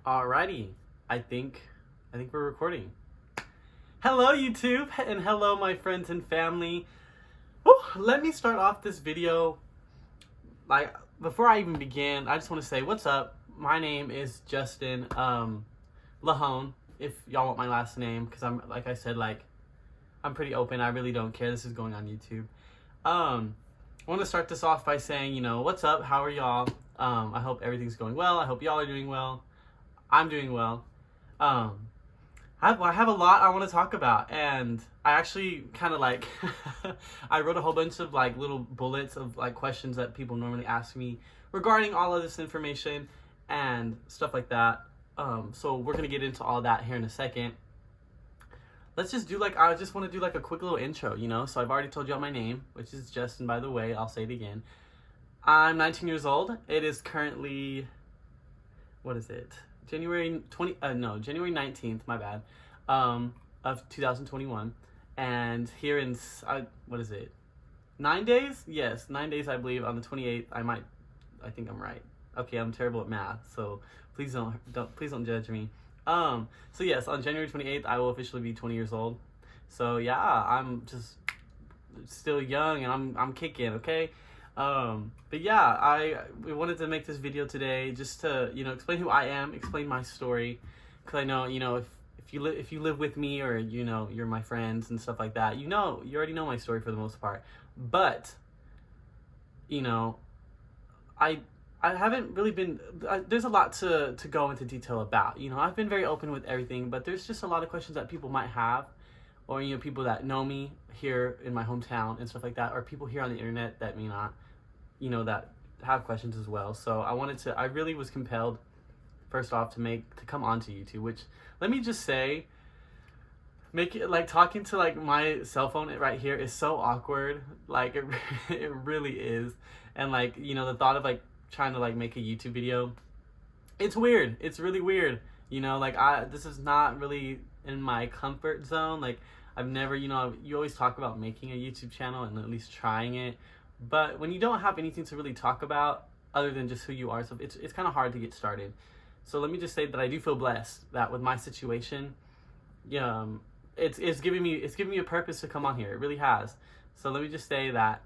Alrighty, I think we're recording. Hello YouTube, and hello my friends and family. Whew, let me start off this video. Like, before I even begin, I just want to say what's up. My name is Justin Lahone, if y'all want my last name, because I'm pretty open. I really don't care. This is going on YouTube. I want to start this off by saying, what's up? How are y'all? I hope everything's going well. I hope y'all are doing well. I'm doing well. I have a lot I want to talk about, and I actually kind of I wrote a whole bunch of little bullets of questions that people normally ask me regarding all of this information and stuff like that. So we're gonna get into all that here in a second. Let's just do I just want to do a quick little intro, So I've already told y'all my name, which is Justin, by the way. I'll say it again. I'm 19 years old. It is currently, what is it? January 19th, my bad, of 2021, and here in, what is it, 9 days? Yes, 9 days, I believe, on the 28th, I think I'm right. Okay, I'm terrible at math, so please don't judge me. So yes, on January 28th, I will officially be 20 years old, so yeah, I'm just still young, and I'm kicking, okay? But yeah, we wanted to make this video today just to, explain who I am, explain my story, because I know, if you live with me, or, you're my friends and stuff like that, you already know my story for the most part, but, I haven't really been, there's a lot to go into detail about, I've been very open with everything, but there's just a lot of questions that people might have, or, people that know me here in my hometown and stuff like that, or people here on the internet that may not, that have questions as well. So I really was compelled, first off, to come onto YouTube, which, let me just say, talking to my cell phone right here is so awkward. It really is. And the thought of trying to make a YouTube video, it's weird. It's really weird. This is not really in my comfort zone. I've never, you always talk about making a YouTube channel and at least trying it. But when you don't have anything to really talk about other than just who you are, so it's kind of hard to get started. So let me just say that I do feel blessed that with my situation, it's giving me a purpose to come on here. It really has. So let me just say that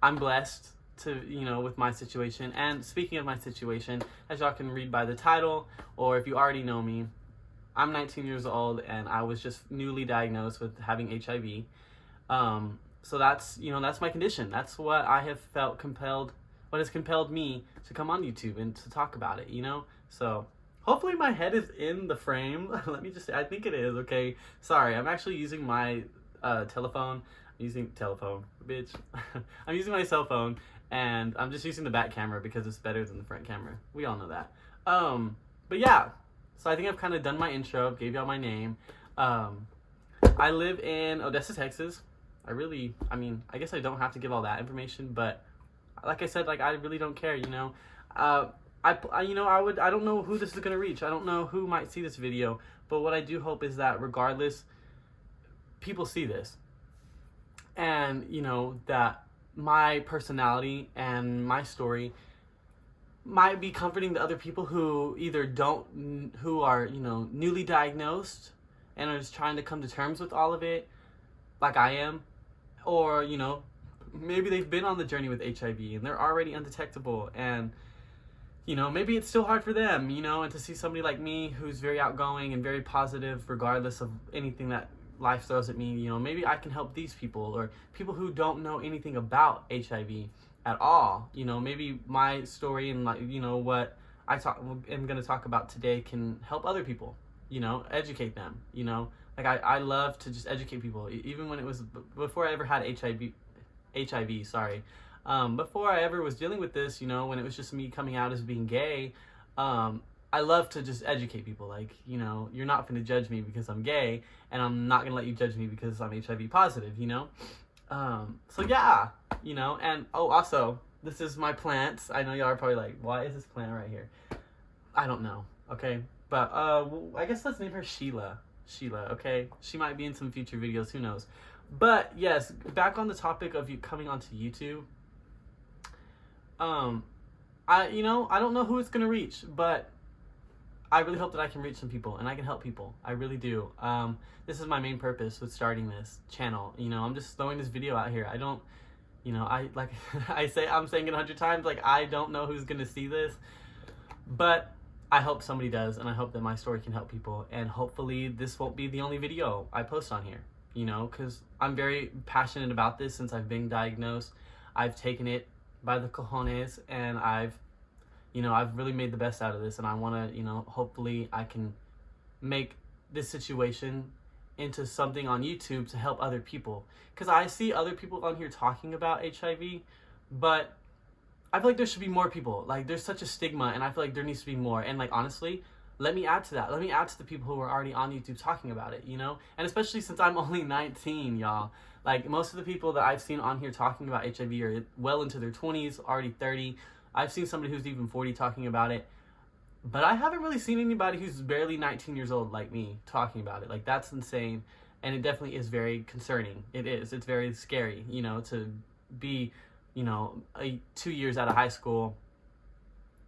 I'm blessed to, with my situation. And speaking of my situation, as y'all can read by the title, or if you already know me, I'm 19 years old, and I was just newly diagnosed with having HIV. So that's my condition. That's what I have felt compelled, what has compelled me to come on YouTube and to talk about it, So hopefully my head is in the frame. Let me just say, I think it is, okay? Sorry, I'm actually using my telephone. I'm using my cell phone, and I'm just using the back camera because it's better than the front camera. We all know that. But yeah. So I think I've kind of done my intro, gave y'all my name. I live in Odessa, Texas. I guess I don't have to give all that information, but like I said, I really don't care, I don't know who this is going to reach. I don't know who might see this video, but what I do hope is that regardless, people see this. And, that my personality and my story might be comforting to other people who who are, newly diagnosed and are just trying to come to terms with all of it, like I am, or, maybe they've been on the journey with HIV and they're already undetectable, and, maybe it's still hard for them, and to see somebody like me who's very outgoing and very positive regardless of anything that life throws at me, maybe I can help these people, or people who don't know anything about HIV at all. Maybe my story and what I'm going to talk about today can help other people, educate them, I love to just educate people, even when it was before I ever had HIV, sorry. Before I ever was dealing with this, when it was just me coming out as being gay, I love to just educate people, you're not going to judge me because I'm gay, and I'm not going to let you judge me because I'm HIV positive, so yeah, and also, this is my plants. I know y'all are probably like, why is this plant right here? I don't know, okay? But, I guess let's name her Sheila, okay? She might be in some future videos, who knows? But, yes, back on the topic of you coming onto YouTube, I don't know who it's gonna reach, but I really hope that I can reach some people and I can help people. I really do. This is my main purpose with starting this channel. You know, I'm just throwing this video out here. I don't, you know, I like I'm saying it 100 times, like I don't know who's gonna see this, but I hope somebody does, and I hope that my story can help people, and hopefully this won't be the only video I post on here, you know, because I'm very passionate about this since I've been diagnosed. I've taken it by the cojones, and I've really made the best out of this, and I want to, you know, hopefully I can make this situation into something on YouTube to help other people, because I see other people on here talking about HIV, but I feel like there should be more people. Like, there's such a stigma, and I feel like there needs to be more. And like, honestly, let me add to that. Let me add to the people who are already on YouTube talking about it, you know? And especially since I'm only 19, y'all. Like, most of the people that I've seen on here talking about HIV are well into their 20s, already 30. I've seen somebody who's even 40 talking about it. But I haven't really seen anybody who's barely 19 years old like me talking about it. Like, that's insane. And it definitely is very concerning. It is. It's very scary, you know, to be, you know, 2 years out of high school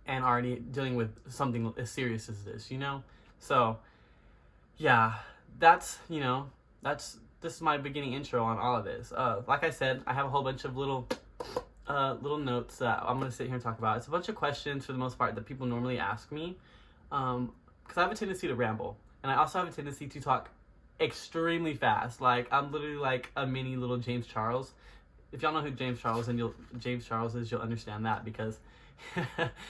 and already dealing with something as serious as this, you know? So, yeah, that's, you know, this is my beginning intro on all of this. Like I said, I have a whole bunch of little notes that I'm going to sit here and talk about. It's a bunch of questions, for the most part, that people normally ask me, because I have a tendency to ramble, and I also have a tendency to talk extremely fast. Like, I'm literally like a mini little James Charles. If y'all know who James Charles is, you'll understand that, because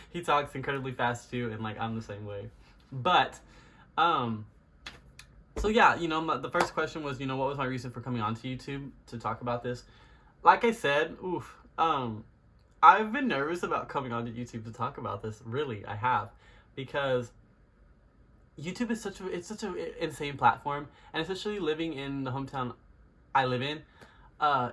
he talks incredibly fast too, and like I'm the same way. But so yeah, you know, the first question was, you know, what was my reason for coming onto YouTube to talk about this? Like I said, I've been nervous about coming onto YouTube to talk about this. Really, I have, because YouTube is such an insane platform, and especially living in the hometown I live in.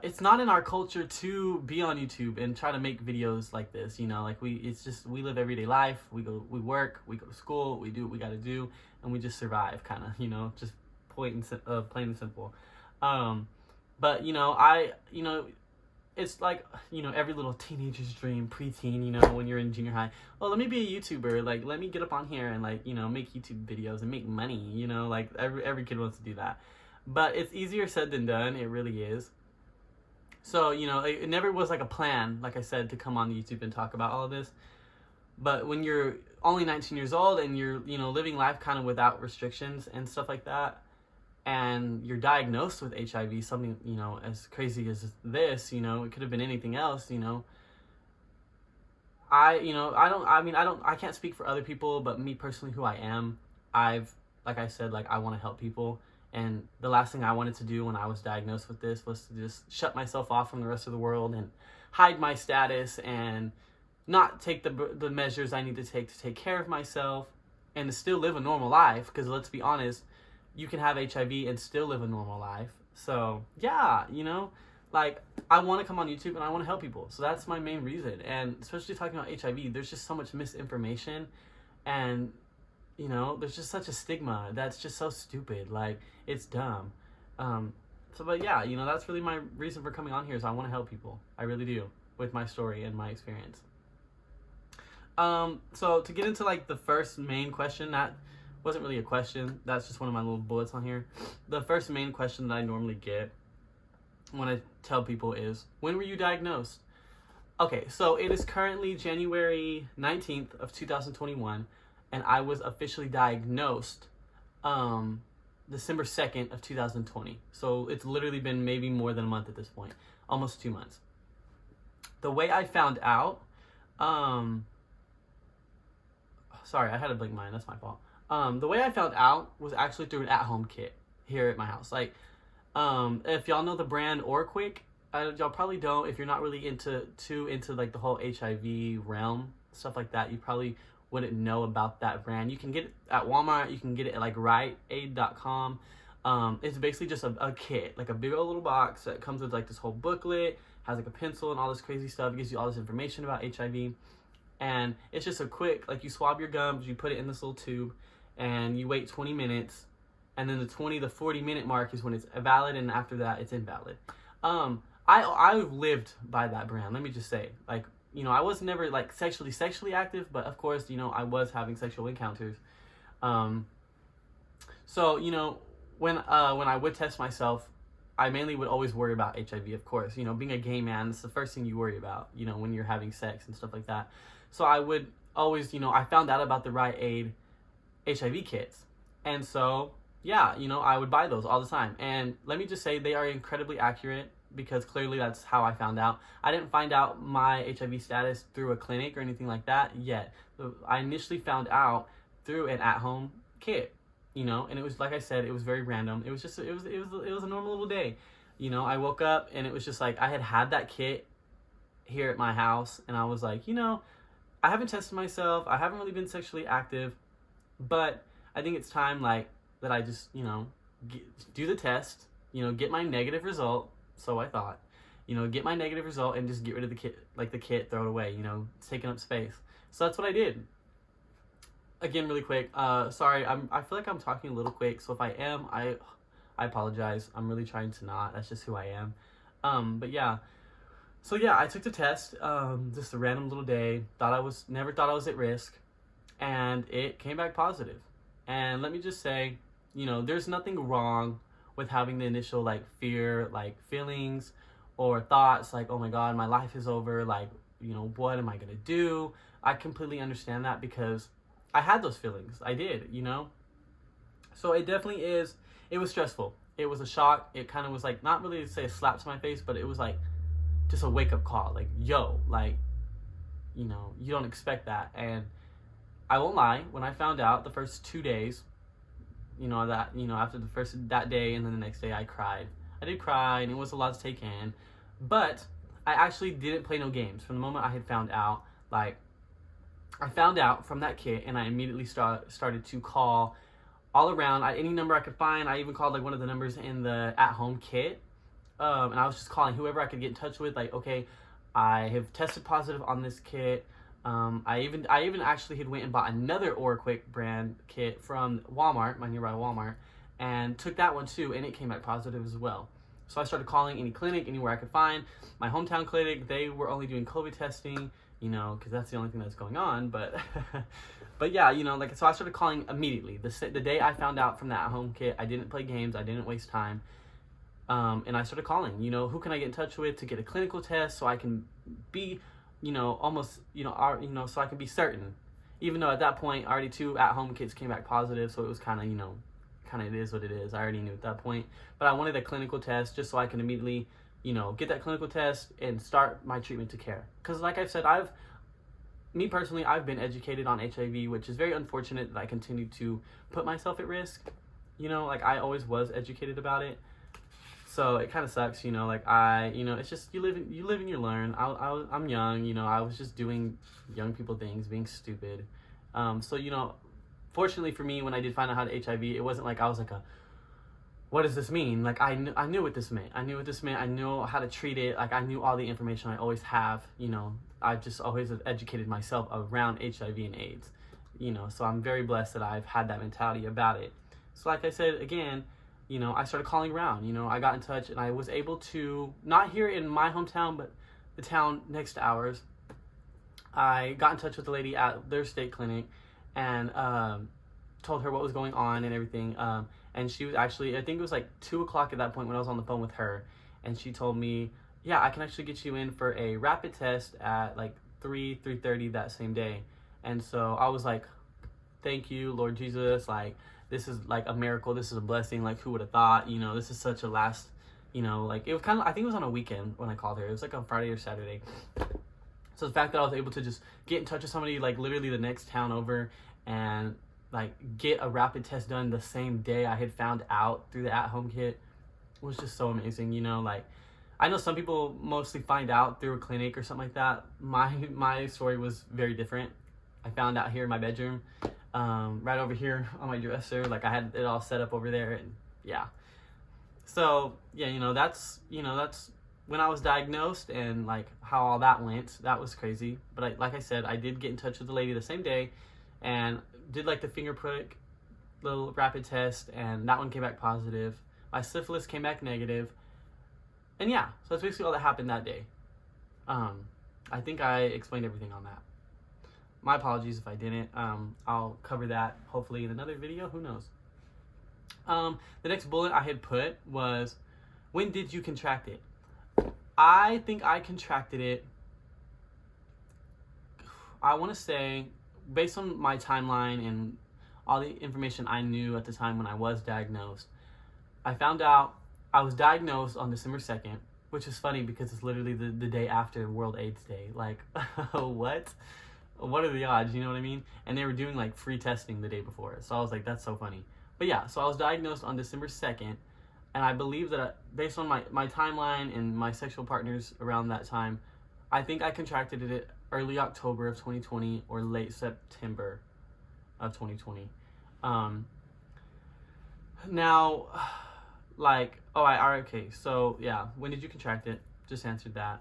It's not in our culture to be on YouTube and try to make videos like this, you know, like we live everyday life. We work, we go to school, we do what we got to do, and we just survive, kind of, you know, just plain and simple. But you know, it's like, you know, every little teenager's dream, preteen, you know, when you're in junior high. Well, let me be a YouTuber. Like, let me get up on here and, like, you know, make YouTube videos and make money, you know, like every kid wants to do that. But it's easier said than done. It really is. So, you know, it never was like a plan, like I said, to come on YouTube and talk about all of this. But when you're only 19 years old and you're, you know, living life kind of without restrictions and stuff like that, and you're diagnosed with HIV, something, you know, as crazy as this, you know, it could have been anything else, you know. I can't speak for other people, but me personally, who I am, like I said, like, I want to help people. And the last thing I wanted to do when I was diagnosed with this was to just shut myself off from the rest of the world and hide my status and not take the measures I need to take care of myself and to still live a normal life. Because let's be honest, you can have HIV and still live a normal life. So yeah, you know, like, I want to come on YouTube and I want to help people. So that's my main reason. And especially talking about HIV, there's just so much misinformation, and you know, there's just such a stigma that's just so stupid. Like, it's dumb. But yeah, you know, that's really my reason for coming on here, is I want to help people. I really do, with my story and my experience. So to get into like the first main question, that wasn't really a question. That's just one of my little bullets on here. The first main question that I normally get when I tell people is, when were you diagnosed? Okay, so it is currently January 19th of 2021. And I was officially diagnosed December 2nd of 2020. So it's literally been maybe more than a month at this point. Almost 2 months. The way I found out... sorry, I had a blank mind. That's my fault. The way I found out was actually through an at-home kit here at my house. Like, if y'all know the brand Orquick, y'all probably don't. If you're not really into like the whole HIV realm, stuff like that, you probably wouldn't know about that brand. You can get it at Walmart. You can get it at like riteaid.com. It's basically just a kit, like a big old little box that comes with like this whole booklet, has like a pencil and all this crazy stuff. It gives you all this information about HIV. And it's just a quick, like, you swab your gums, you put it in this little tube, and you wait 20 minutes. And then the 40 minute mark is when it's valid, and after that it's invalid. I've lived by that brand, let me just say. Like, you know, I was never like sexually active, but of course, you know, I was having sexual encounters. Um, so when I would test myself, I mainly would always worry about HIV, of course. Being a gay man, it's the first thing you worry about, when you're having sex and stuff like that. So I would always, I found out about the Rite Aid HIV kits. And so, yeah, I would buy those all the time. And let me just say, they are incredibly accurate because clearly that's how I found out. I didn't find out my HIV status through a clinic or anything like that yet. I initially found out through an at-home kit. And it was, like I said, it was very random. It was just, it was a normal little day. I woke up and it was just like, I had that kit here at my house, and I was like, I haven't tested myself. I haven't really been sexually active, but I think it's time, like, that I just, do the test, get my negative result. So I thought, get my negative result and just get rid of the kit, throw it away, it's taking up space. So that's what I did. Again, really quick, sorry, I feel like I'm talking a little quick, so if I am, I apologize. I'm really trying to not. That's just who I am. But yeah. So yeah, I took the test, just a random little day. Never thought I was at risk, and it came back positive. And let me just say, there's nothing wrong with having the initial, like, fear, like, feelings or thoughts, like, oh my God, my life is over, like, what am I gonna do? I completely understand that because I had those feelings. I did, So it definitely is, it was stressful. It was a shock. It kind of was like, not really to say a slap to my face, but it was like just a wake up call. Like, yo, like, you don't expect that. And I won't lie, when I found out the first 2 days, after that day and then the next day, I cried. I did cry, and it was a lot to take in. But I actually didn't play no games. From the moment I had found out, like, I found out from that kit, and I immediately started to call all around any number I could find. I even called, like, one of the numbers in the at-home kit, and I was just calling whoever I could get in touch with. Like, okay, I have tested positive on this kit. I even actually had went and bought another Oraquick brand kit from Walmart, my nearby Walmart, and took that one too, and it came back positive as well. So I started calling any clinic, anywhere I could find. My hometown clinic, they were only doing COVID testing, because that's the only thing that's going on. But, but yeah, so I started calling immediately. The day I found out from that home kit, I didn't play games, I didn't waste time, and I started calling. Who can I get in touch with to get a clinical test so I can be, almost, so I can be certain. Even though at that point, already 2 at-home kits came back positive, so it was kind of, it is what it is. I already knew at that point. But I wanted a clinical test just so I can immediately, get that clinical test and start my treatment to care. Because like I've said, I've been educated on HIV, which is very unfortunate that I continue to put myself at risk. Like, I always was educated about it. So it kind of sucks, it's just, you live and you learn. I'm young, I was just doing young people things, being stupid. So, fortunately for me, when I did find out how to HIV, it wasn't like I was like what does this mean? Like, I knew what this meant. I knew how to treat it. Like, I knew all the information I always have, I just always have educated myself around HIV and AIDS, so I'm very blessed that I've had that mentality about it. So like I said, again, I started calling around, I got in touch, and I was able to, not here in my hometown, but the town next to ours. I got in touch with the lady at their state clinic and told her what was going on and everything. And she was actually, I think it was like 2 o'clock at that point when I was on the phone with her. And she told me, yeah, I can actually get you in for a rapid test at like 3:30 that same day. And so I was like, thank you, Lord Jesus. Like, this is like a miracle. This is a blessing. Like, who would have thought, this is such a last, like, it was kind of, I think it was on a weekend when I called her. It was like on Friday or Saturday. So the fact that I was able to just get in touch with somebody, like, literally the next town over, and like get a rapid test done the same day I had found out through the at-home kit was just so amazing. Like, I know some people mostly find out through a clinic or something like that. My story was very different. I found out here in my bedroom, right over here on my dresser. Like, I had it all set up over there, and yeah. So yeah, that's when I was diagnosed, and like how all that went. That was crazy. But like I said, I did get in touch with the lady the same day, and did like the finger prick little rapid test, and that one came back positive. My syphilis came back negative. And yeah, so that's basically all that happened that day. I think I explained everything on that. My apologies if I didn't. I'll cover that hopefully in another video. Who knows? The next bullet I had put was, when did you contract it? I think I contracted it, I want to say, based on my timeline and all the information I knew at the time when I was diagnosed, I found out I was diagnosed on December 2nd, which is funny because it's literally the day after World AIDS Day. Like, what? What are the odds? You know what I mean? And they were doing like free testing the day before. So I was like, that's so funny. But yeah, so I was diagnosed on December 2nd. And I believe that based on my timeline and my sexual partners around that time, I think I contracted it early October of 2020 or late September of 2020. Now, like, okay, so yeah, when did you contract it? Just answered that.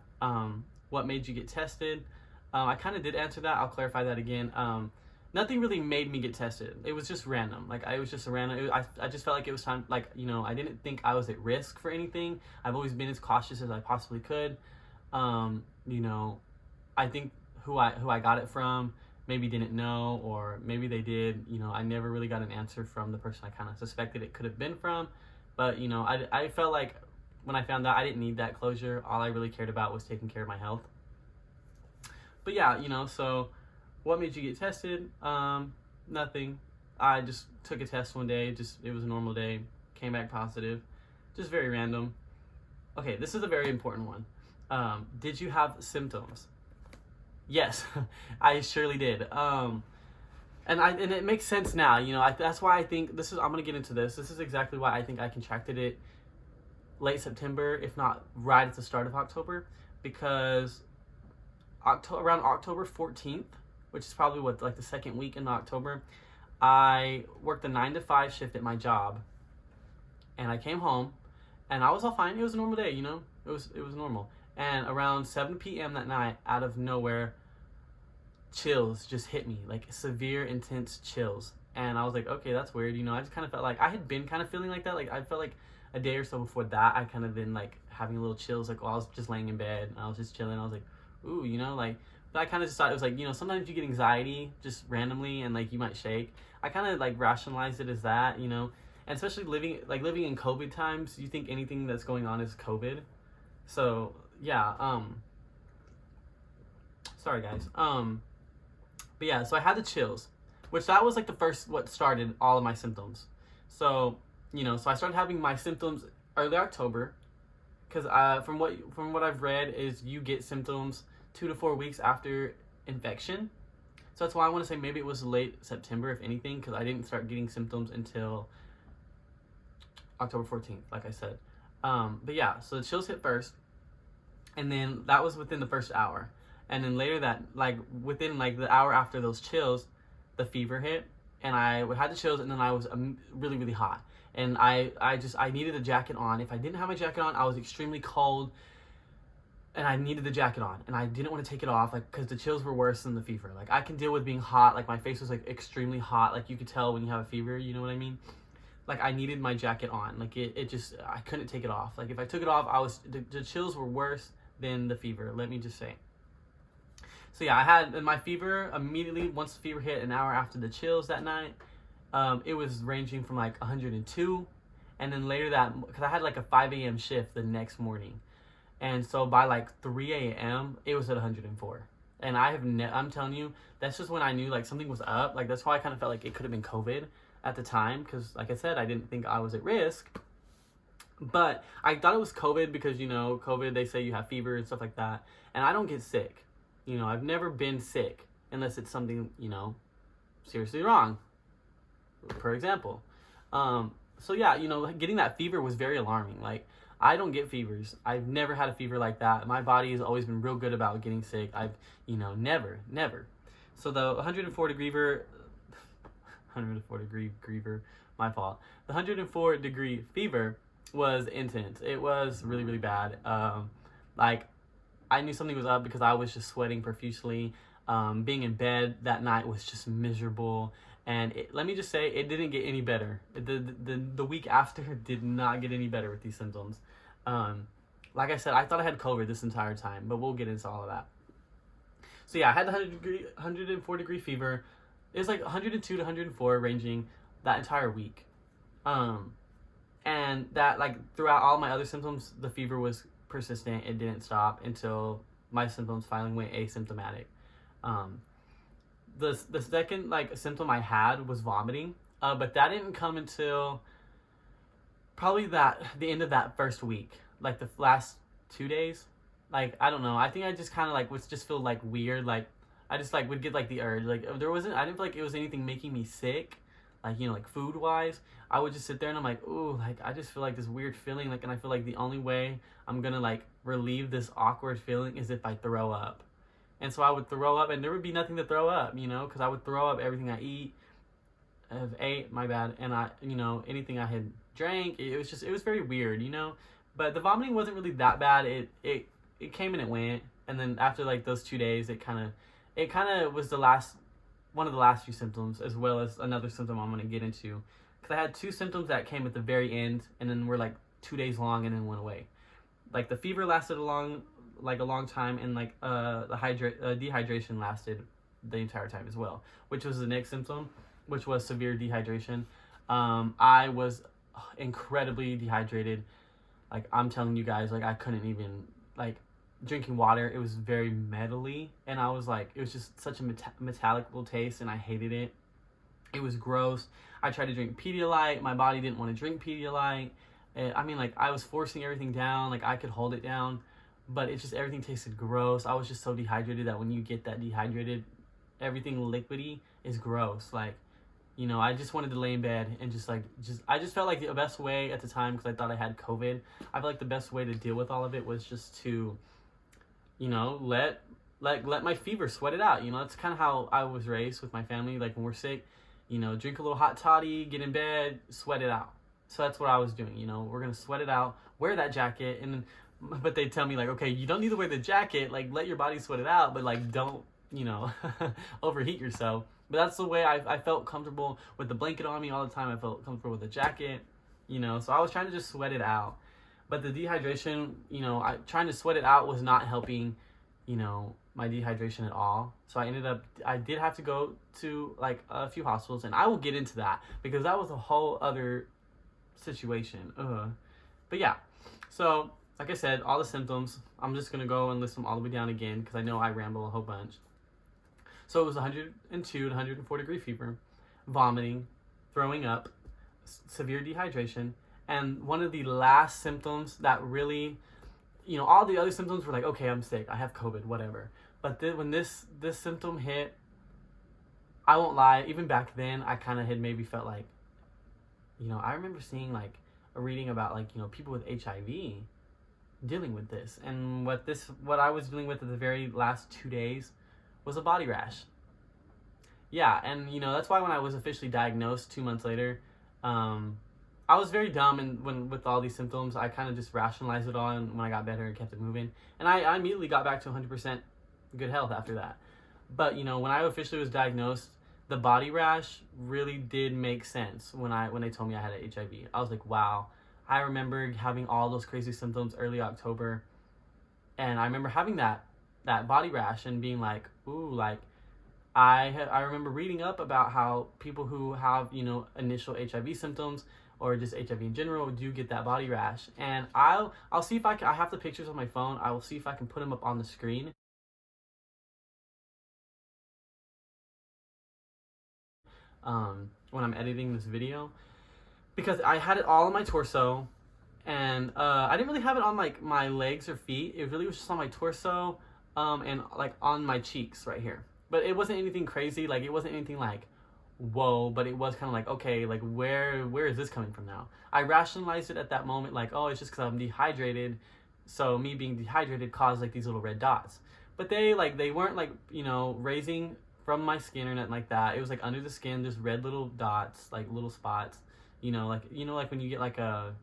What made you get tested? I kind of did answer that. I'll clarify that again. Nothing really made me get tested. It was just random. Like, it was just a random, I just felt like it was time, like, you know, I didn't think I was at risk for anything. I've always been as cautious as I possibly could. You know, I think who I got it from maybe didn't know, or maybe they did. You know, I never really got an answer from the person I kind of suspected it could have been from. But, you know, I felt like when I found out I didn't need that closure. All I really cared about was taking care of my health. But yeah, you know, so what made you get tested? Nothing. I just took a test one day. It was a normal day. Came back positive. Just very random. Okay, this is a very important one. Did you have symptoms? Yes, I surely did. And it makes sense now. You know, that's why I think I'm gonna get into this. This is exactly why I think I contracted it late September, if not right at the start of October, because around October 14th, which is probably like the second week in October, I worked a 9 to 5 shift at my job, and I came home, and I was all fine. It was a normal day, you know. It was normal. And around 7 p.m. that night, out of nowhere, chills just hit me, like severe, intense chills. And I was like, okay, that's weird. You know, I just kind of felt like I had been kind of feeling like that. Like, I felt like a day or so before that, I kind of been like having a little chills. Like, while I was just laying in bed, and I was just chilling. I was like, ooh, you know, like, but I kind of just thought it was like, you know, sometimes you get anxiety just randomly and like you might shake. I kind of like rationalized it as that, you know, and especially living in COVID times, you think anything that's going on is COVID. So yeah, sorry guys. But yeah, so I had the chills, which that was like the first, what started all of my symptoms. So, you know, so I started having my symptoms early October, because from what I've read is you get symptoms 2 to 4 weeks after infection. So that's why I want to say maybe it was late September, if anything, because I didn't start getting symptoms until October 14th, like I said. But yeah, so the chills hit first, and then that was within the first hour. And then later that, like within like the hour after those chills, the fever hit, and I had the chills, and then I was really, really hot. And I needed a jacket on. If I didn't have my jacket on, I was extremely cold, and I needed the jacket on, and I didn't want to take it off, like, because the chills were worse than the fever. Like, I can deal with being hot, like my face was like extremely hot, like you could tell when you have a fever, you know what I mean? Like, I needed my jacket on, like it just, I couldn't take it off. Like, if I took it off, the chills were worse than the fever, let me just say. So yeah, I had my fever immediately, once the fever hit, an hour after the chills that night, it was ranging from like 102, and then later that, because I had like a 5 a.m. shift the next morning, and so by like 3 a.m. it was at 104. And I'm telling you, that's just when I knew like something was up. Like, that's why I kind of felt like it could have been COVID at the time, because like I said, I didn't think I was at risk, but I thought it was COVID because, you know, COVID, they say you have fever and stuff like that, and I don't get sick. You know, I've never been sick unless it's something, you know, seriously wrong, for example. So yeah, you know, getting that fever was very alarming. Like, I don't get fevers. I've never had a fever like that. My body has always been real good about getting sick. You know, never. So the 104 degree my fault. The 104 degree fever was intense. It was really, really bad. Like, I knew something was up because I was just sweating profusely. Being in bed that night was just miserable. And let me just say, it didn't get any better. The week after did not get any better with these symptoms. Like I said, I thought I had COVID this entire time, but we'll get into all of that. So yeah, I had the 104 degree fever. It was like 102 to 104 ranging that entire week. Um, and that, like, throughout all my other symptoms, the fever was persistent. It didn't stop until my symptoms finally went asymptomatic. Um, the second, like, symptom I had was vomiting, but that didn't come until probably the end of that first week, like the last 2 days. Like, I don't know. I think I just kind of like would just feel like weird. Like, I just like would get like the urge. Like, there wasn't. I didn't feel like it was anything making me sick, like, like food wise. I would just sit there and I'm like, ooh, like, I just feel like this weird feeling. Like, and I feel like the only way I'm gonna like relieve this awkward feeling is if I throw up. And so I would throw up, and there would be nothing to throw up, because I would throw up everything I have ate, my bad, and anything I had drank. It was very weird. But the vomiting wasn't really that bad. It came and it went, and then after like those 2 days, it kind of was one of the last few symptoms, as well as another symptom I'm gonna get into, because I had two symptoms that came at the very end, and then were like 2 days long, and then went away. Like, the fever lasted a long time, and like dehydration lasted the entire time as well, which was the next symptom, which was severe dehydration. I was incredibly dehydrated. Like, I'm telling you guys, like, I couldn't even, like, drinking water, it was very metally, and I was like, it was just such a metallic little taste, and I hated it. It was gross. I tried to drink Pedialyte. My body didn't want to drink Pedialyte. I mean, like, I was forcing everything down. Like, I could hold it down, but it just, everything tasted gross. I was just so dehydrated that when you get that dehydrated, everything liquidy is gross. Like, I just wanted to lay in bed and I just felt like the best way at the time, because I thought I had COVID. I felt like the best way to deal with all of it was just to, let my fever sweat it out. That's kind of how I was raised with my family. Like, when we're sick, drink a little hot toddy, get in bed, sweat it out. So that's what I was doing. We're gonna sweat it out, wear that jacket, and then, but they tell me, like, okay, you don't need to wear the jacket. Like, let your body sweat it out, but like, don't overheat yourself. But that's the way I felt comfortable with the blanket on me all the time. I felt comfortable with the jacket, so I was trying to just sweat it out. But the dehydration, trying to sweat it out was not helping, my dehydration at all. So I did have to go to like a few hospitals, and I will get into that because that was a whole other situation. But yeah, so like I said, all the symptoms, I'm just going to go and list them all the way down again, because I know I ramble a whole bunch. So it was 102 to 104 degree fever, vomiting, throwing up, severe dehydration, and one of the last symptoms that really, all the other symptoms were like, okay, I'm sick, I have COVID, whatever. But when this symptom hit, I won't lie, even back then, I kind of had maybe felt like, I remember seeing like a reading about like, people with HIV dealing with this. And what I was dealing with at the very last 2 days was a body rash. Yeah, and that's why when I was officially diagnosed 2 months later, I was very dumb, and with all these symptoms, I kind of just rationalized it all, and when I got better, I kept it moving. And I immediately got back to 100% good health after that. But, when I officially was diagnosed, the body rash really did make sense when they told me I had HIV. I was like, wow. I remember having all those crazy symptoms early October, and I remember having that body rash and being like, ooh, like, I remember reading up about how people who have, initial HIV symptoms, or just HIV in general, do get that body rash. And I'll see if I have the pictures on my phone. I will see if I can put them up on the screen. When I'm editing this video, because I had it all on my torso, and I didn't really have it on like my legs or feet. It really was just on my torso, and like on my cheeks right here. But it wasn't anything crazy. Like, it wasn't anything like, whoa, but it was kind of like, okay, like, where is this coming from now? I rationalized it at that moment, like, oh, it's just because I'm dehydrated, so me being dehydrated caused like these little red dots. But they weren't like, raising from my skin or nothing like that. It was like under the skin, just red little dots, like little spots, like when you get like or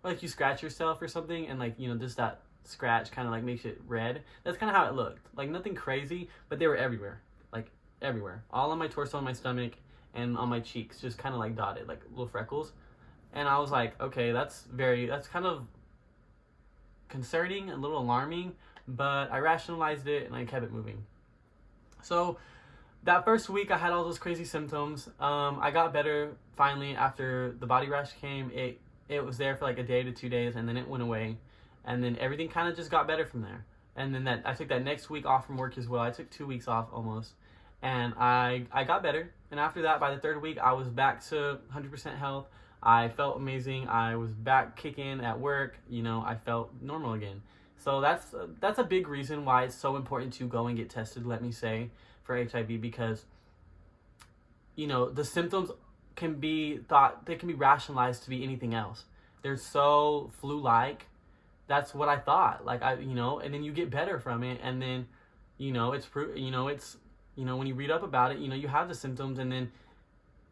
like you scratch yourself or something, and like, just that scratch kind of like makes it red. That's kind of how it looked. Like, nothing crazy, but they were everywhere, like everywhere, all on my torso, on my stomach, and on my cheeks, just kind of like dotted, like little freckles. And I was like, okay, that's kind of concerning, a little alarming, but I rationalized it and I kept it moving. So that first week I had all those crazy symptoms. I got better finally after the body rash came. It was there for like a day to 2 days, and then it went away, and then everything kind of just got better from there. And then I took that next week off from work as well. I took 2 weeks off almost, and I got better. And after that, by the third week, I was back to 100% health. I felt amazing. I was back kicking at work. I felt normal again. So that's a big reason why it's so important to go and get tested, let me say, for HIV, because the symptoms can be rationalized to be anything else. They're so flu-like. That's what I thought. Like and then you get better from it, and then it's when you read up about it, you have the symptoms, and then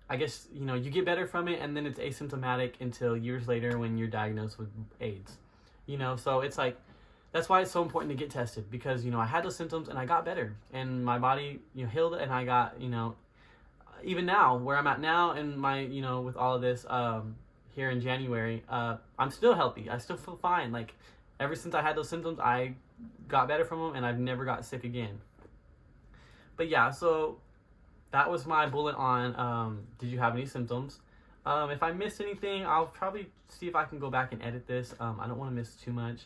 I guess you get better from it, and then it's asymptomatic until years later when you're diagnosed with AIDS. So it's like, that's why it's so important to get tested, because I had those symptoms and I got better, and my body healed, and I got even now where I'm at now, and my with all of this here in January, I'm still healthy. I still feel fine. Like, ever since I had those symptoms, I got better from them, and I've never got sick again. But yeah, so that was my bullet on did you have any symptoms. If I missed anything, I'll probably see if I can go back and edit this. I don't want to miss too much.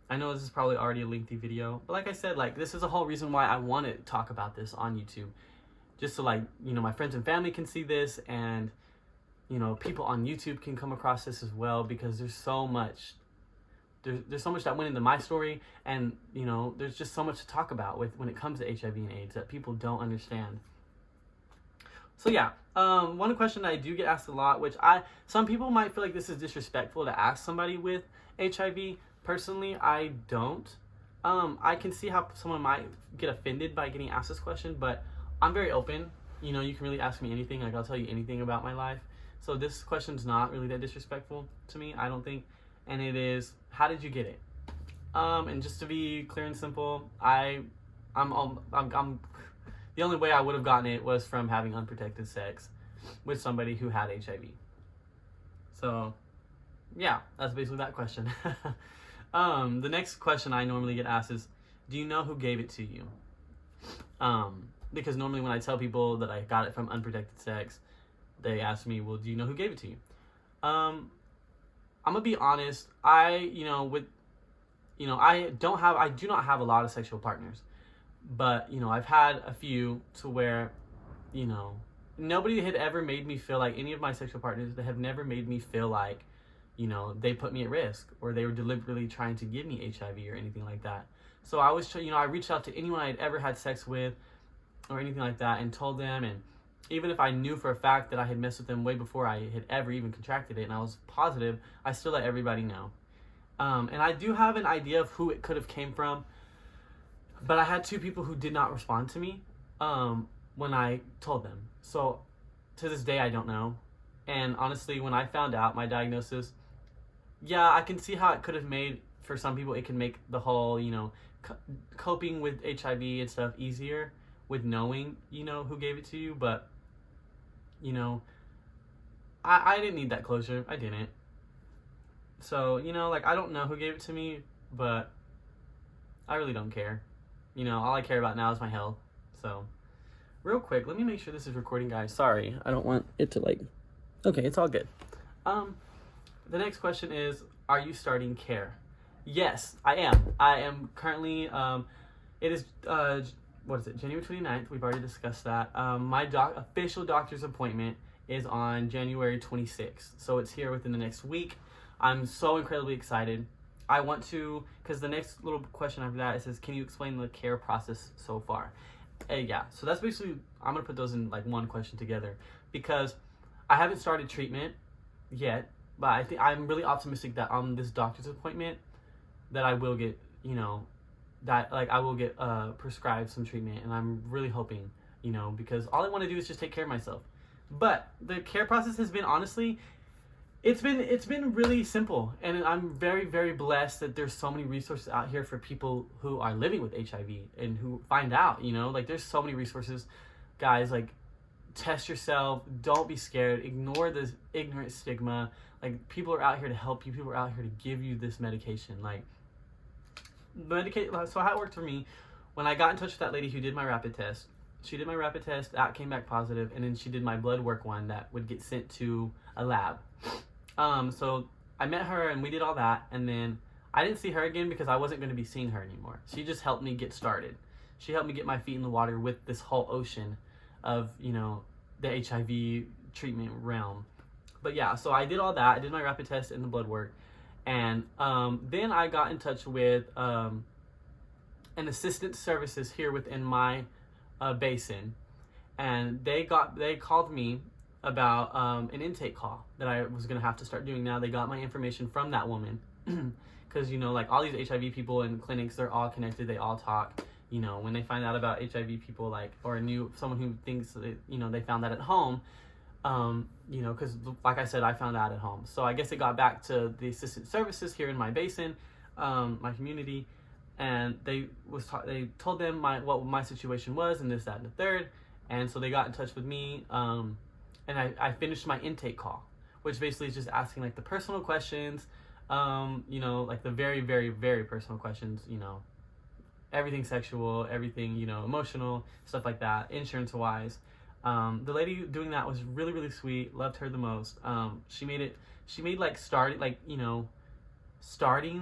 I know this is probably already a lengthy video, but like I said, like, this is the whole reason why I want to talk about this on YouTube, just so my friends and family can see this, and people on YouTube can come across this as well, because there's so much that went into my story, and there's just so much to talk about when it comes to HIV and AIDS that people don't understand. So yeah, one question I do get asked a lot, which some people might feel like this is disrespectful to ask somebody with HIV. Personally, I don't. I can see how someone might get offended by getting asked this question, but I'm very open. You can really ask me anything. Like, I'll tell you anything about my life. So this question's not really that disrespectful to me, I don't think. And it is, how did you get it? And just to be clear and simple, I'm the only way I would have gotten it was from having unprotected sex with somebody who had HIV. So yeah, that's basically that question. The next question I normally get asked is, do you know who gave it to you? Because normally when I tell people that I got it from unprotected sex, they ask me, well, do you know who gave it to you? I'm gonna be honest. I do not have a lot of sexual partners, but I've had a few to where nobody had ever made me feel like, any of my sexual partners, they have never made me feel like they put me at risk, or they were deliberately trying to give me HIV or anything like that. So I was, I reached out to anyone I had ever had sex with or anything like that, and told them, and even if I knew for a fact that I had messed with them way before I had ever even contracted it, and I was positive, I still let everybody know. And I do have an idea of who it could have came from, but I had two people who did not respond to me when I told them. So to this day, I don't know. And honestly, when I found out my diagnosis, yeah, I can see how it could have made, for some people, it can make the whole, coping with HIV and stuff easier with knowing, who gave it to you. But, I didn't need that closure. I didn't. So, I don't know who gave it to me, but I really don't care. All I care about now is my health. So, real quick, let me make sure this is recording, guys. Sorry, I don't want it to okay, it's all good. The next question is, are you starting care? Yes, I am. I am currently, it is, January 29th. We've already discussed that. My official doctor's appointment is on January 26th. So it's here within the next week. I'm so incredibly excited. I want to, because the next little question after that, it says, can you explain the care process so far? Yeah, so that's basically, I'm going to put those in one question together, because I haven't started treatment yet, but I think I'm really optimistic that on this doctor's appointment that I will get, I will get prescribed some treatment, and I'm really hoping, because all I want to do is just take care of myself. But the care process has been, honestly, it's been really simple, and I'm very, very blessed that there's so many resources out here for people who are living with HIV and who find out, there's so many resources, guys. Test yourself, don't be scared, ignore the ignorant stigma. People are out here to help you, people are out here to give you this medication. So how it worked for me when I got in touch with that lady who did my rapid test, she did my rapid test, that came back positive, and then she did my blood work one that would get sent to a lab. So I met her and we did all that, and then I didn't see her again because I wasn't going to be seeing her anymore. She just helped me get started. She helped me get my feet in the water with this whole ocean of, you know, the HIV treatment realm. But yeah, so I did all that. I did my rapid test and the blood work. And then I got in touch with an assistant services here within my basin. And they called me about an intake call that I was going to have to start doing now. They got my information from that woman. Because, you know, like all these HIV people in clinics, they're all connected. They all talk. You know, when they find out about HIV people, like, or someone who thinks that, you know, they found that at home, you know, because like I said, I found out at home. So I guess it got back to the assistant services here in my basin, my community, and they told them what my situation was and this, that, and the third. And so they got in touch with me, and I finished my intake call, which basically is just asking like the personal questions, you know, like the very, very, very personal questions, you know, everything sexual, everything, you know, emotional, stuff like that, insurance-wise. The lady doing that was really, really sweet. Loved her the most. She made like starting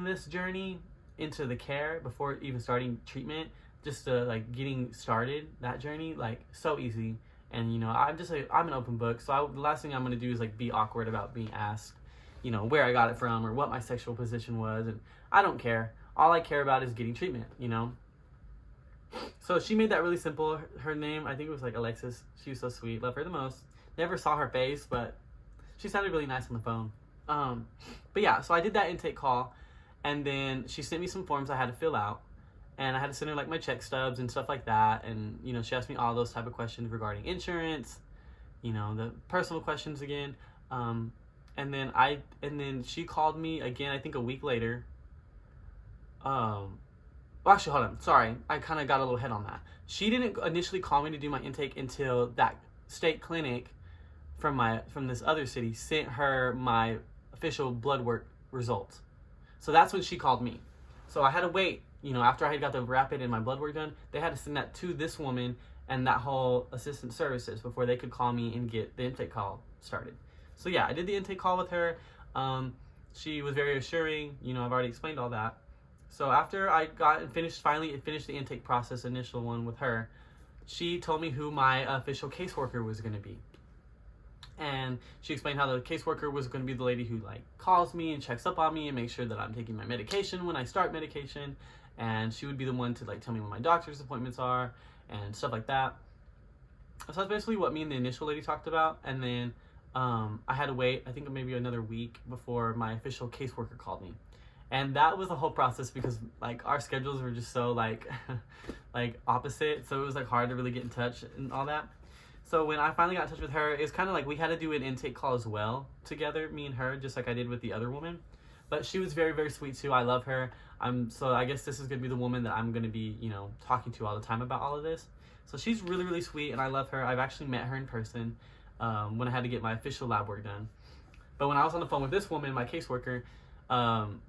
this journey into the care before even starting treatment, just to like getting started, that journey, like so easy. And, you know, I'm an open book. So the last thing I'm going to do is like be awkward about being asked, you know, where I got it from or what my sexual position was. And I don't care. All I care about is getting treatment, you know? So she made that really simple. Her name, I think it was like Alexis. She was so sweet. Love her the most. Never saw her face, but she sounded really nice on the phone. But yeah, so I did that intake call, and then she sent me some forms I had to fill out, and I had to send her like my check stubs and stuff like that. And, you know, she asked me all those type of questions regarding insurance, you know, the personal questions again. And then she called me again, I think a week later. Well, actually, hold on. Sorry. I kind of got a little head on that. She didn't initially call me to do my intake until that state clinic from this other city sent her my official blood work results. So that's when she called me. So I had to wait, you know, after I had got the rapid and my blood work done, they had to send that to this woman and that whole assistant services before they could call me and get the intake call started. So yeah, I did the intake call with her. She was very assuring, you know, I've already explained all that. So after I finally finished the intake process, initial one with her, she told me who my official caseworker was going to be. And she explained how the caseworker was going to be the lady who like calls me and checks up on me and makes sure that I'm taking my medication when I start medication. And she would be the one to like tell me when my doctor's appointments are and stuff like that. So that's basically what me and the initial lady talked about. And then I had to wait, I think maybe another week before my official caseworker called me. And that was the whole process because like our schedules were just so like like opposite, so it was like hard to really get in touch and all that. So when I finally got in touch with her, it's kind of like we had to do an intake call as well together, me and her, just like I did with the other woman. But she was very, very sweet too. I love her. So I guess this is gonna be the woman that I'm gonna be, you know, talking to all the time about all of this. So she's really, really sweet, and I love her. I've actually met her in person when I had to get my official lab work done. But when I was on the phone with this woman, my caseworker,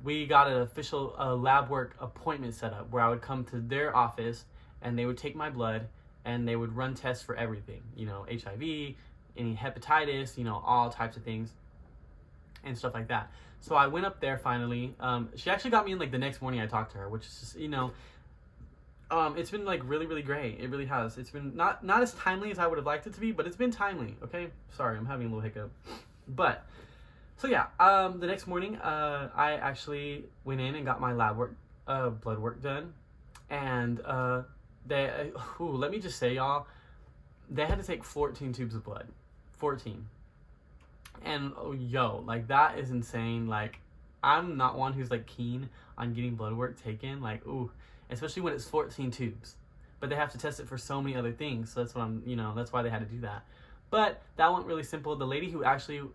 we got an official lab work appointment set up where I would come to their office and they would take my blood and they would run tests for everything, you know, HIV, any hepatitis, you know, all types of things and stuff like that. So I went up there finally. She actually got me in like the next morning I talked to her, which is just, you know, it's been like really, really great. It really has. It's been not as timely as I would have liked it to be, but it's been timely. Okay. Sorry, I'm having a little hiccup, but so yeah, the next morning, I actually went in and got my lab work, blood work done, and let me just say, y'all, they had to take 14 tubes of blood, 14, and like that is insane. Like, I'm not one who's like keen on getting blood work taken, like especially when it's 14 tubes, but they have to test it for so many other things. So that's what that's why they had to do that. But that went really simple. The lady who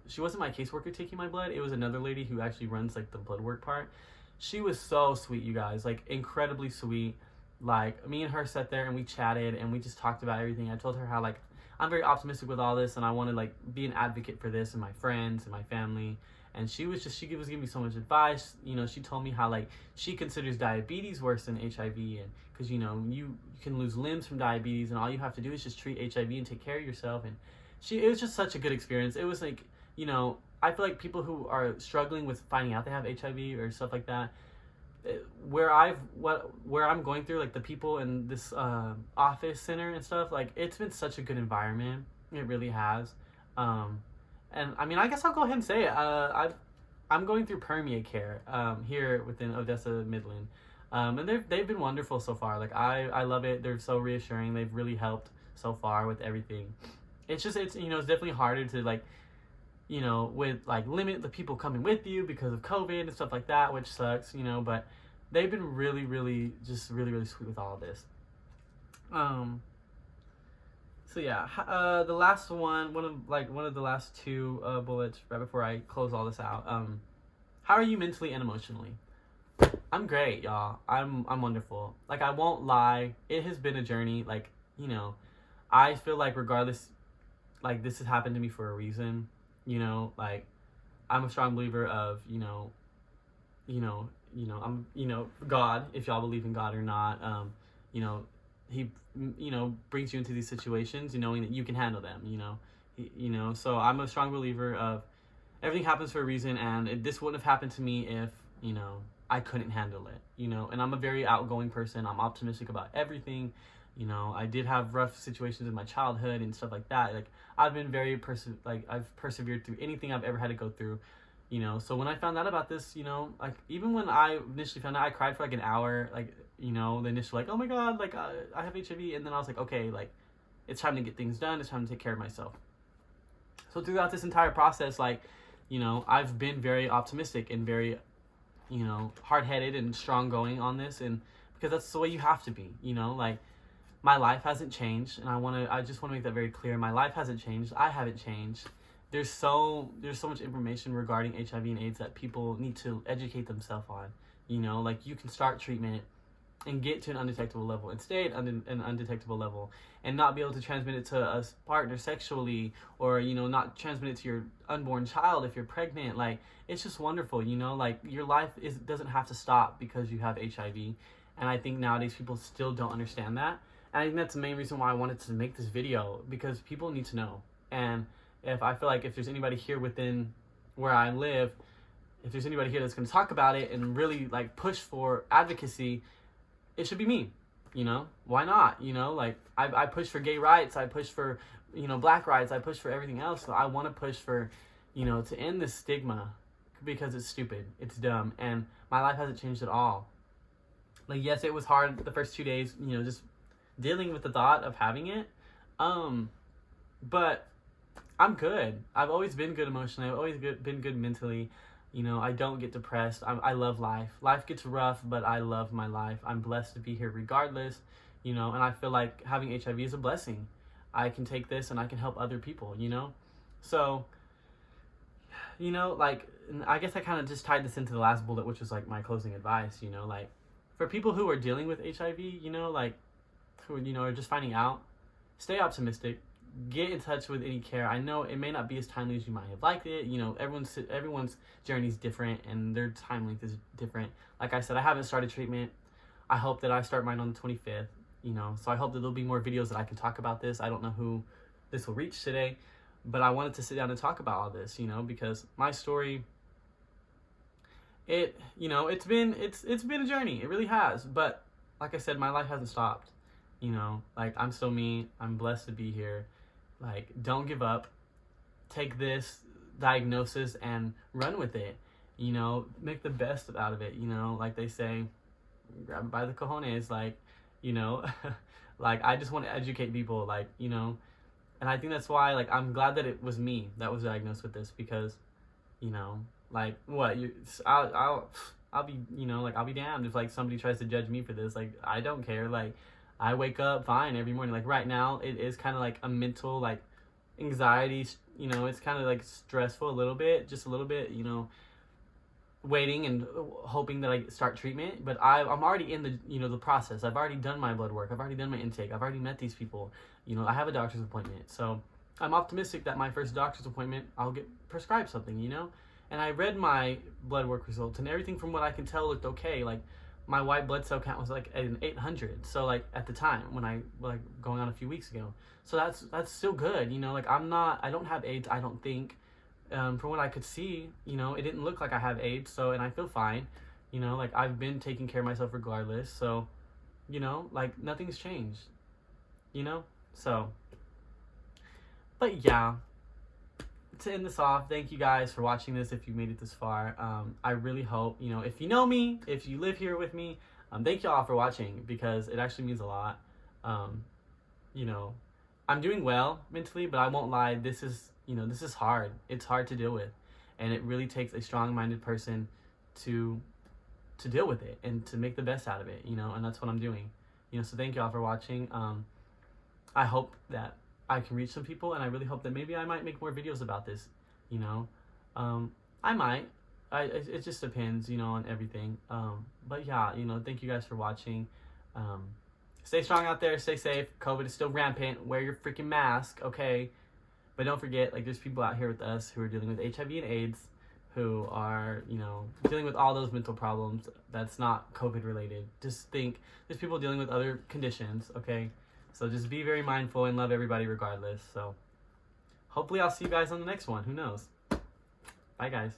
she wasn't my caseworker taking my blood. It was another lady who actually runs like the blood work part. She was so sweet, you guys, like incredibly sweet. Like me and her sat there and we chatted and we just talked about everything. I told her how like I'm very optimistic with all this, and I want to like be an advocate for this and my friends and my family. And she was giving me so much advice. You know, she told me how like she considers diabetes worse than HIV, and because you know you can lose limbs from diabetes, and all you have to do is just treat HIV and take care of yourself. And it was just such a good experience. It was like, you know, I feel like people who are struggling with finding out they have HIV or stuff like that, where I'm going through, like the people in this office center and stuff, like it's been such a good environment. It really has. And I mean, I guess I'll go ahead and say it. I'm going through Permia Care here within Odessa Midland, and they've been wonderful so far. Like I love it. They're so reassuring. They've really helped so far with everything. It's you know, it's definitely harder to like, you know, with like limit the people coming with you because of COVID and stuff like that, which sucks, you know, but they've been really, really, just really, really sweet with all of this. So yeah, the last one of the last two bullets right before I close all this out. How are you mentally and emotionally? I'm great, y'all. I'm wonderful. Like, I won't lie, it has been a journey. Like, you know, I feel like regardless, like this has happened to me for a reason. You know, like I'm a strong believer of, I'm, God, if y'all believe in God or not, you know, he, you know, brings you into these situations, knowing that you can handle them, so I'm a strong believer of everything happens for a reason. And this wouldn't have happened to me if, you know, I couldn't handle it, and I'm a very outgoing person. I'm optimistic about everything. You know, I did have rough situations in my childhood and stuff like that. Like, I've been very I've persevered through anything I've ever had to go through, So when I found out about this, like, even when I initially found out, I cried for like an hour, like, the initial, like, oh my God, like, I have HIV. And then I was like, okay, like, it's time to get things done. It's time to take care of myself. So throughout this entire process, like, I've been very optimistic and very, hard-headed and strong going on this. And because that's the way you have to be, like, my life hasn't changed, and I just want to make that very clear. My life hasn't changed. I haven't changed. There's so much information regarding HIV and AIDS that people need to educate themselves on. Like, you can start treatment and get to an undetectable level and stay at an undetectable level and not be able to transmit it to a partner sexually, or, not transmit it to your unborn child if you're pregnant. Like, it's just wonderful, like, your life doesn't have to stop because you have HIV. And I think nowadays people still don't understand that. And I think that's the main reason why I wanted to make this video, because people need to know. And I feel like if there's anybody here within where I live, if there's anybody here that's going to talk about it and really like push for advocacy, it should be me. Why not? Like, I push for gay rights, I push for, black rights, I push for everything else. So I want to push for, to end this stigma, because it's stupid, it's dumb, and my life hasn't changed at all. Like, yes, it was hard the first 2 days, just dealing with the thought of having it, but I'm good. I've always been good emotionally. I've always been good mentally. I don't get depressed. I love life. Life gets rough, but I love my life. I'm blessed to be here regardless, and I feel like having HIV is a blessing. I can take this and I can help other people, So, like, I guess I kind of just tied this into the last bullet, which was like my closing advice, like, for people who are dealing with HIV, like, who, are just finding out, stay optimistic, get in touch with any care. I know it may not be as timely as you might have liked it. Everyone's journey is different and their time length is different. Like I said, I haven't started treatment. I hope that I start mine on the 25th, so I hope that there'll be more videos that I can talk about this. I don't know who this will reach today, but I wanted to sit down and talk about all this, because my story, it's been a journey. It really has. But like I said, my life hasn't stopped. Like, I'm still me. I'm blessed to be here. Like, don't give up. Take this diagnosis and run with it. Make the best out of it. Like they say, grab it by the cojones. Like, like, I just want to educate people. Like, and I think that's why, like, I'm glad that it was me that was diagnosed with this, because, like, what I'll be, like, I'll be damned if, like, somebody tries to judge me for this. Like, I don't care. Like, I wake up fine every morning. Like, right now, it is kind of like a mental, like, anxiety, it's kind of like stressful a little bit, just a little bit, waiting and hoping that I start treatment, but I'm already in the, you know, the process. I've already done my blood work. I've already done my intake. I've already met these people. You know, I have a doctor's appointment. So I'm optimistic that my first doctor's appointment, I'll get prescribed something, you know? And I read my blood work results, and everything from what I can tell looked okay. Like, my white blood cell count was like at an 800. So like at the time when I, like, going on a few weeks ago. So that's still good, you know? Like, I don't have AIDS, I don't think. From what I could see, you know, it didn't look like I have AIDS, so, and I feel fine, you know, like, I've been taking care of myself regardless, so, you know, like, nothing's changed, you know, so, but yeah, to end this off, thank you guys for watching this, if you made it this far. I really hope, you know, if you know me, if you live here with me, thank you all for watching, because it actually means a lot. You know, I'm doing well mentally, but I won't lie, this is, you know, this is hard. It's hard to deal with, and it really takes a strong-minded person to deal with it and to make the best out of it, you know, and that's what I'm doing, you know. So thank you all for watching. I hope that I can reach some people, and I really hope that maybe I might make more videos about this, you know. I might. It just depends, you know, on everything. But yeah, you know, thank you guys for watching. Stay strong out there. Stay safe. COVID is still rampant. Wear your freaking mask, okay? But don't forget, like, there's people out here with us who are dealing with HIV and AIDS, who are, you know, dealing with all those mental problems that's not COVID related. Just think, there's people dealing with other conditions, okay? So just be very mindful and love everybody regardless. So hopefully I'll see you guys on the next one. Who knows? Bye, guys.